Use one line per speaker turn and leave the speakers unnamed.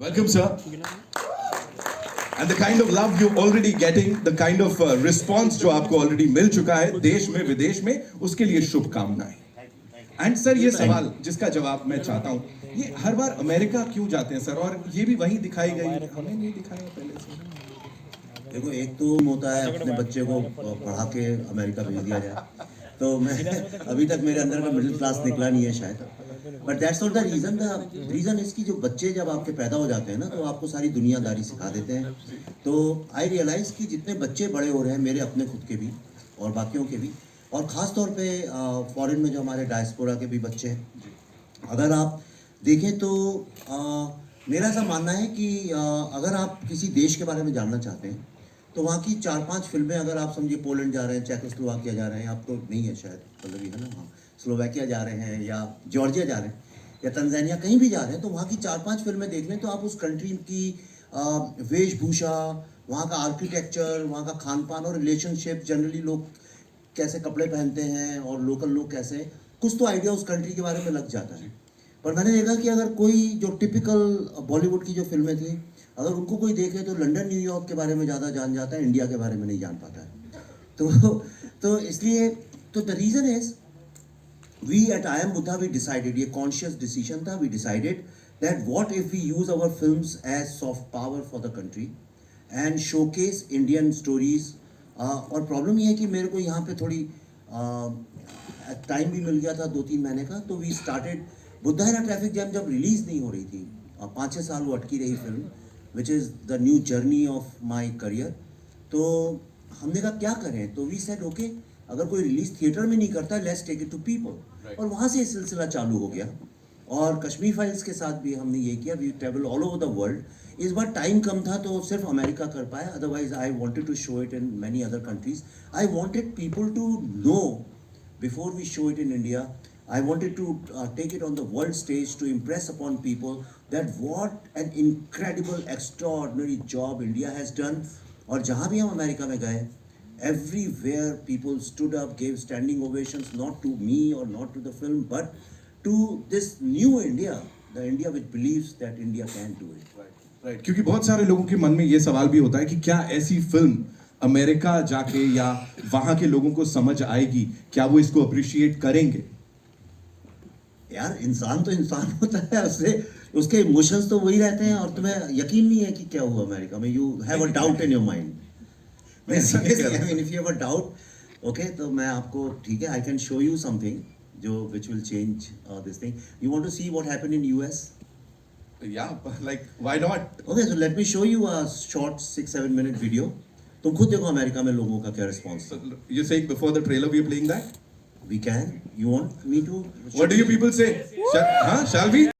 Welcome, sir. And the kind of love you're already getting, the kind of response जो आपको already मिल चुका है देश में विदेश में, उसके लिए शुभकामनाएं. एंड सर ये सवाल जिसका जवाब मैं चाहता हूँ, ये हर बार अमेरिका क्यों जाते हैं सर, और ये भी वही दिखाई गई, हमें नहीं दिखाया पहले से.
देखो, एक तो होता है अपने बच्चे को पढ़ा के अमेरिका भेज दिया जाए, तो मैं अभी तक मेरे अंदर का मिडिल क्लास निकला नहीं है शायद. But that's not the reason. The reason इसकी जो बच्चे जब आपके पैदा हो जाते हैं ना, तो आपको सारी दुनियादारी सिखा देते हैं. तो आई रियलाइज़ कि जितने बच्चे बड़े हो रहे हैं, मेरे अपने खुद के भी और बाकियों के भी, और ख़ास तौर पे फॉरेन में जो हमारे डायस्पोरा के भी बच्चे हैं, अगर आप देखें तो मेरा ऐसा मानना है कि अगर आप किसी देश के बारे में जानना चाहते हैं तो वहाँ की 4-5 फिल्में, अगर आप समझिए पोलैंड जा रहे हैं, चेकोस्लोवाकिया जा रहे हैं, आपको नहीं है शायद, मतलब ये है ना, हाँ, स्लोवाकिया जा रहे हैं या जॉर्जिया जा रहे हैं या तंजानिया कहीं भी जा रहे हैं, तो वहाँ की 4-5 फिल्में देख लें तो आप उस कंट्री की वेशभूषा, वहाँ का आर्किटेक्चर, वहाँ का खान पान और रिलेशनशिप, जनरली लोग कैसे कपड़े पहनते हैं और लोकल लोग कैसे, कुछ तो आइडिया उस कंट्री के बारे में लग जाता है. पर मैंने देखा कि अगर कोई जो टिपिकल बॉलीवुड की जो फिल्में थी, अगर उनको कोई देखे तो लंदन न्यूयॉर्क के बारे में ज़्यादा जान जाता है, इंडिया के बारे में नहीं जान पाता है. तो इसलिए तो the reason is we at I am Buddha we decided, ये कॉन्शियस डिसीजन था, we decided that what if we use our films as soft power for the country and showcase Indian stories. और प्रॉब्लम ये है कि मेरे को यहाँ पे थोड़ी टाइम भी मिल गया था 2-3 महीने का, तो we started Buddha in a traffic jam. जब रिलीज़ नहीं हो रही थी, 5-6 साल वो अटकी रही फिल्म, which is the new journey of my career. तो हमने कहा क्या करें, तो वी सेड ओके, अगर कोई रिलीज़ थिएटर में नहीं करता, let's take it to people. और वहाँ से ये सिलसिला चालू हो गया. और कश्मीर फाइल्स के साथ भी हमने ये किया, we travel all over the world. इस बार टाइम कम था तो सिर्फ अमेरिका कर पाया, otherwise I wanted to show it in many other countries. I wanted people to know before we show it in India. I wanted to take it on the world stage to impress upon people that what an incredible, extraordinary job India has done. और जहाँ भी हम America में गए, everywhere people stood up, gave standing ovations, not to me or not to the film, but to this new India, the India which believes that India can do it.
Right. क्योंकि बहुत सारे लोगों के मन में ये सवाल भी होता है कि क्या ऐसी फिल्म अमेरिका जाके या वहाँ के लोगों को समझ आएगी, क्या वो इसको अप्रिशिएट करेंगे.
यार, इंसान तो इंसान होता है, उसके इमोशंस तो वही रहते हैं, और तुम्हें यकीन नहीं है कि क्या हुआ अमेरिका में. You have a doubt in your mind. मैं seriously, I mean, if you have a doubt, okay, तो मैं आपको, ठीक है, I can show you something जो which will change this thing. You want to see what happened in US?
Yeah, like why not?
Okay, so let me show you a short 6-7 minute video. तुम खुद देखो America में लोगों का क्या response.
So, you're saying before the trailer we are playing that?
We can, you want me to?
What do you people say? Shall we?